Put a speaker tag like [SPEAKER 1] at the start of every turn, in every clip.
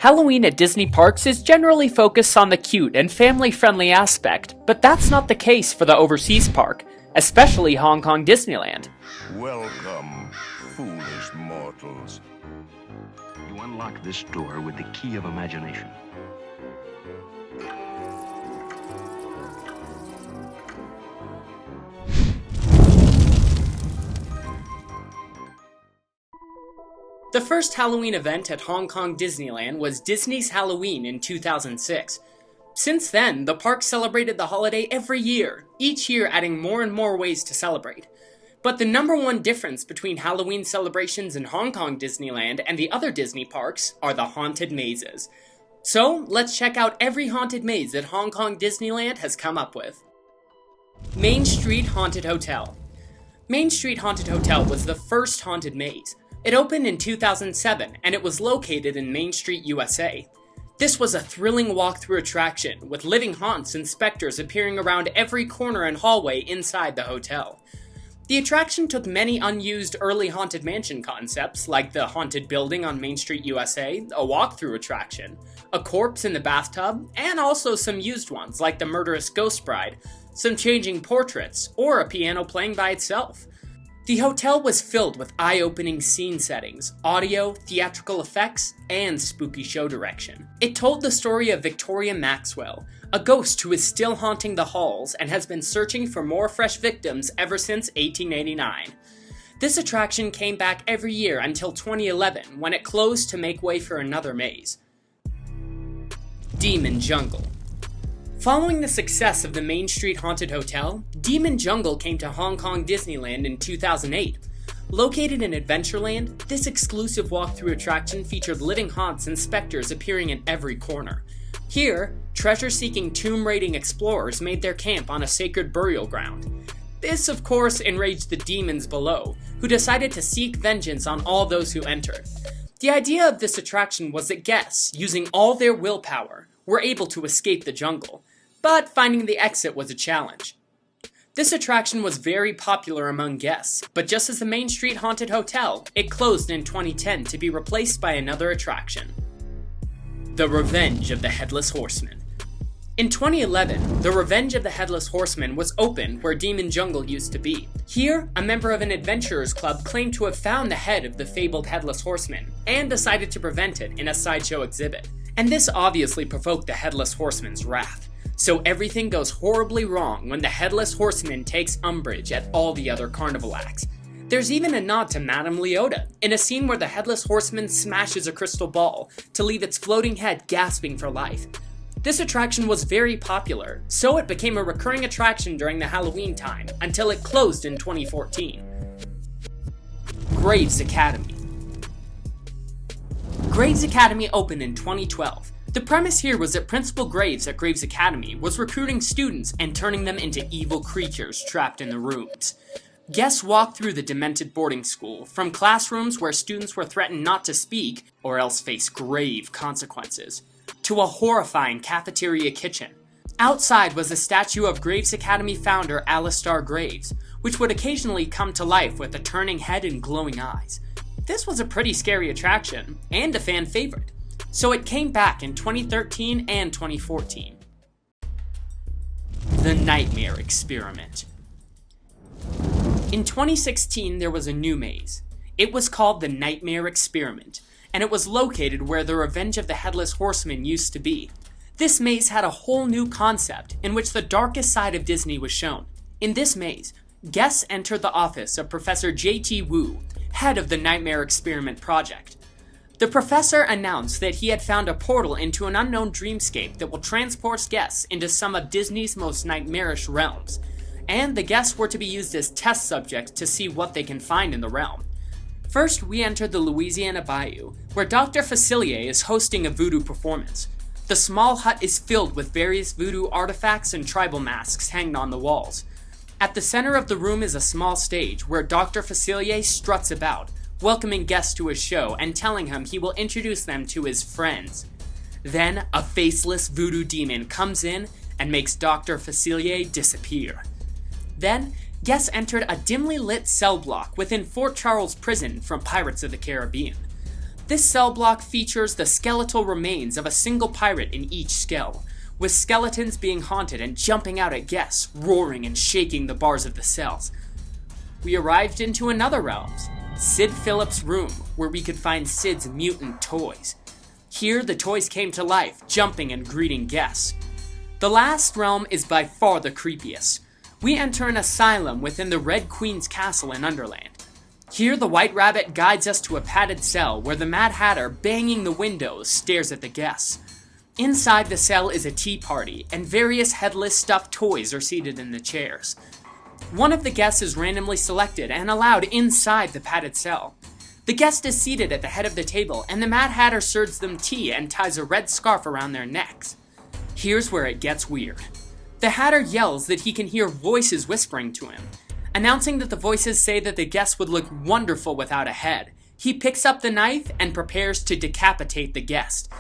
[SPEAKER 1] Halloween at Disney parks is generally focused on the cute and family-friendly aspect, but that's not the case for the overseas park, especially Hong Kong Disneyland.
[SPEAKER 2] Welcome, foolish mortals.
[SPEAKER 3] You unlock this door with the key of imagination.
[SPEAKER 1] The first Halloween event at Hong Kong Disneyland was Disney's Halloween in 2006. Since then, the park celebrated the holiday every year, each year adding more and more ways to celebrate. But the number one difference between Halloween celebrations in Hong Kong Disneyland and the other Disney parks are the haunted mazes. So, let's check out every haunted maze that Hong Kong Disneyland has come up with. Main Street Haunted Hotel. Main Street Haunted Hotel was the first haunted maze. It opened in 2007, and it was located in Main Street, USA. This was a thrilling walkthrough attraction, with living haunts and specters appearing around every corner and hallway inside the hotel. The attraction took many unused early Haunted Mansion concepts, like the Haunted Building on Main Street, USA, a walkthrough attraction, a corpse in the bathtub, and also some used ones, like the Murderous Ghost Bride, some changing portraits, or a piano playing by itself. The hotel was filled with eye-opening scene settings, audio, theatrical effects, and spooky show direction. It told the story of Victoria Maxwell, a ghost who is still haunting the halls and has been searching for more fresh victims ever since 1889. This attraction came back every year until 2011, when it closed to make way for another maze. Demon Jungle. Following the success of the Main Street Haunted Hotel, Demon Jungle came to Hong Kong Disneyland in 2008. Located in Adventureland, this exclusive walkthrough attraction featured living haunts and specters appearing in every corner. Here, treasure-seeking tomb-raiding explorers made their camp on a sacred burial ground. This, of course, enraged the demons below, who decided to seek vengeance on all those who entered. The idea of this attraction was that guests, using all their willpower, were able to escape the jungle, but finding the exit was a challenge. This attraction was very popular among guests, but just as the Main Street Haunted Hotel, it closed in 2010 to be replaced by another attraction. The Revenge of the Headless Horseman. In 2011, The Revenge of the Headless Horseman was opened where Demon Jungle used to be. Here, a member of an adventurers club claimed to have found the head of the fabled Headless Horseman, and decided to prevent it in a sideshow exhibit. And this obviously provoked the Headless Horseman's wrath. So everything goes horribly wrong when the Headless Horseman takes umbrage at all the other carnival acts. There's even a nod to Madame Leota, in a scene where the Headless Horseman smashes a crystal ball to leave its floating head gasping for life. This attraction was very popular, so it became a recurring attraction during the Halloween time, until it closed in 2014. Graves Academy. Graves Academy opened in 2012. The premise here was that Principal Graves at Graves Academy was recruiting students and turning them into evil creatures trapped in the rooms. Guests walked through the demented boarding school, from classrooms where students were threatened not to speak or else face grave consequences, to a horrifying cafeteria kitchen. Outside was a statue of Graves Academy founder Alistair Graves, which would occasionally come to life with a turning head and glowing eyes. This was a pretty scary attraction, and a fan favorite, so it came back in 2013 and 2014. The Nightmare Experiment. In 2016, there was a new maze. It was called the Nightmare Experiment, and it was located where the Revenge of the Headless Horseman used to be. This maze had a whole new concept in which the darkest side of Disney was shown. In this maze, guests entered the office of Professor J.T. Wu, head of the Nightmare Experiment project. The professor announced that he had found a portal into an unknown dreamscape that will transport guests into some of Disney's most nightmarish realms, and the guests were to be used as test subjects to see what they can find in the realm. First, we entered the Louisiana Bayou, where Dr. Facilier is hosting a voodoo performance. The small hut is filled with various voodoo artifacts and tribal masks hanging on the walls. At the center of the room is a small stage where Dr. Facilier struts about, welcoming guests to his show and telling him he will introduce them to his friends. Then, a faceless voodoo demon comes in and makes Dr. Facilier disappear. Then, guests entered a dimly lit cell block within Fort Charles Prison from Pirates of the Caribbean. This cell block features the skeletal remains of a single pirate in each cell, with skeletons being haunted and jumping out at guests, roaring and shaking the bars of the cells. We arrived into another realm, Sid Phillips' room, where we could find Sid's mutant toys. Here, the toys came to life, jumping and greeting guests. The last realm is by far the creepiest. We enter an asylum within the Red Queen's castle in Underland. Here, the White Rabbit guides us to a padded cell where the Mad Hatter, banging the windows, stares at the guests. Inside the cell is a tea party, and various Headless stuffed toys are seated in the chairs. One of the guests is randomly selected and allowed inside the padded cell. The guest is seated at the head of the table, and the Mad Hatter serves them tea and ties a red scarf around their necks. Here's where it gets weird. The Hatter yells that he can hear voices whispering to him, announcing that the voices say that the guest would look wonderful without a head. He picks up the knife and prepares to decapitate the guest.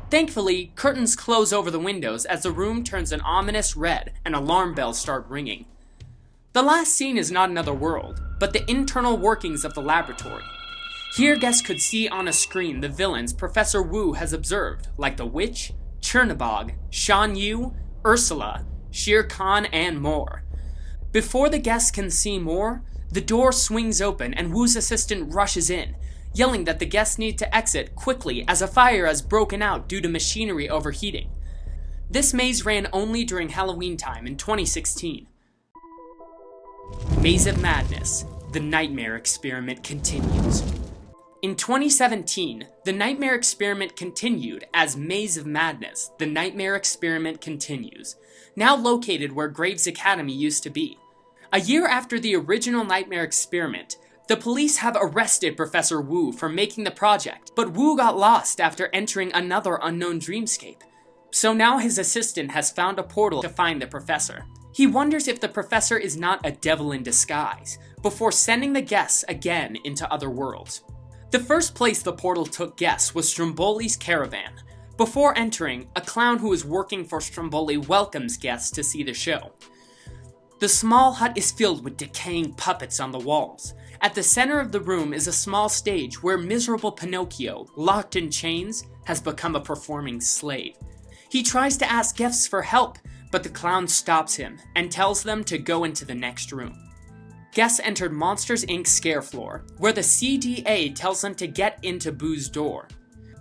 [SPEAKER 1] Thankfully, curtains close over the windows as the room turns an ominous red and alarm bells start ringing. The last scene is not another world, but the internal workings of the laboratory. Here, guests could see on a screen the villains Professor Wu has observed, like the Witch, Chernabog, Shan Yu, Ursula, Shere Khan, and more. Before the guests can see more, the door swings open and Wu's assistant rushes in, yelling that the guests need to exit quickly as a fire has broken out due to machinery overheating. This maze ran only during Halloweentown in 2016. Maze of Madness, the Nightmare Experiment continues. In 2017, the Nightmare Experiment continued as Maze of Madness, the Nightmare Experiment continues, now located where Graves Academy used to be. A year after the original Nightmare Experiment, the police have arrested Professor Wu for making the project, but Wu got lost after entering another unknown dreamscape. So now his assistant has found a portal to find the professor. He wonders if the professor is not a devil in disguise, before sending the guests again into other worlds. The first place the portal took guests was Stromboli's caravan. Before entering, a clown who is working for Stromboli welcomes guests to see the show. The small hut is filled with decaying puppets on the walls. At the center of the room is a small stage where miserable Pinocchio, locked in chains, has become a performing slave. He tries to ask guests for help, but the clown stops him and tells them to go into the next room. Guests entered Monsters Inc. scare floor, where the CDA tells them to get into Boo's door.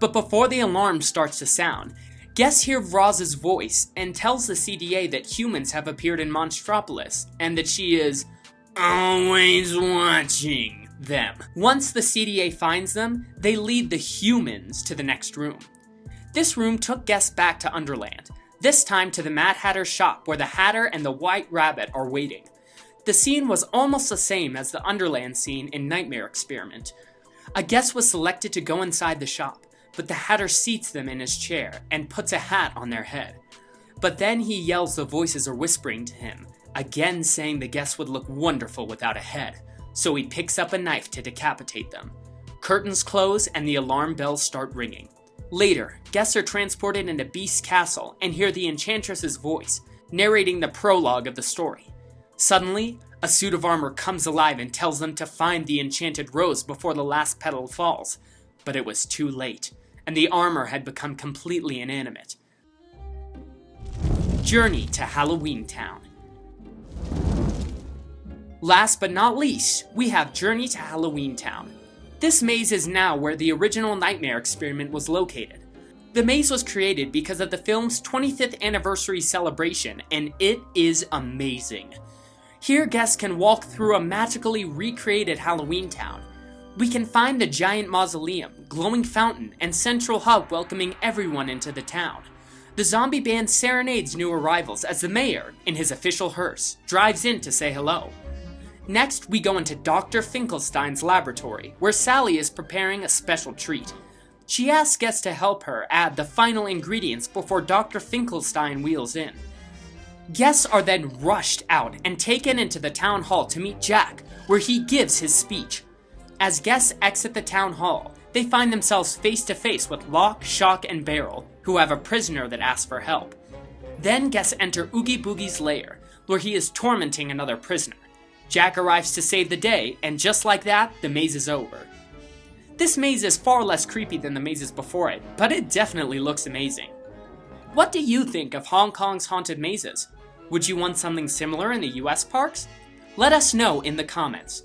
[SPEAKER 1] But before the alarm starts to sound, guests hear Roz's voice and tells the CDA that humans have appeared in Monstropolis and that she is always watching them. Once the CDA finds them, they lead the humans to the next room. This room took guests back to Underland, this time to the Mad Hatter's shop where the Hatter and the White Rabbit are waiting. The scene was almost the same as the Underland scene in Nightmare Experiment. A guest was selected to go inside the shop, but the Hatter seats them in his chair and puts a hat on their head. But then he yells the voices are whispering to him, again saying the guests would look wonderful without a head, so he picks up a knife to decapitate them. Curtains close and the alarm bells start ringing. Later, guests are transported into Beast's castle and hear the Enchantress's voice, narrating the prologue of the story. Suddenly, a suit of armor comes alive and tells them to find the enchanted rose before the last petal falls, but it was too late, and the armor had become completely inanimate. Journey to Halloweentown. Last but not least, we have Journey to Halloweentown. This maze is now where the original Nightmare Experiment was located. The maze was created because of the film's 25th anniversary celebration, and it is amazing. Here, guests can walk through a magically recreated Halloweentown. We can find the giant mausoleum, glowing fountain, and central hub welcoming everyone into the town. The zombie band serenades new arrivals as the mayor, in his official hearse, drives in to say hello. Next, we go into Dr. Finkelstein's laboratory, where Sally is preparing a special treat. She asks guests to help her add the final ingredients before Dr. Finkelstein wheels in. Guests are then rushed out and taken into the town hall to meet Jack, where he gives his speech. As guests exit the town hall, they find themselves face to face with Lock, Shock, and Barrel, who have a prisoner that asks for help. Then guests enter Oogie Boogie's lair, where he is tormenting another prisoner. Jack arrives to save the day, and just like that, the maze is over. This maze is far less creepy than the mazes before it, but it definitely looks amazing. What do you think of Hong Kong's haunted mazes? Would you want something similar in the US parks? Let us know in the comments.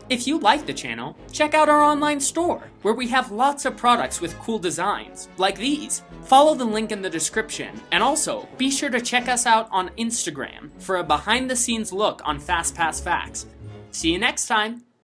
[SPEAKER 1] If you like the channel, check out our online store, where we have lots of products with cool designs, like these. Follow the link in the description, and also be sure to check us out on Instagram for a behind-the-scenes look on Fastpass facts. See you next time!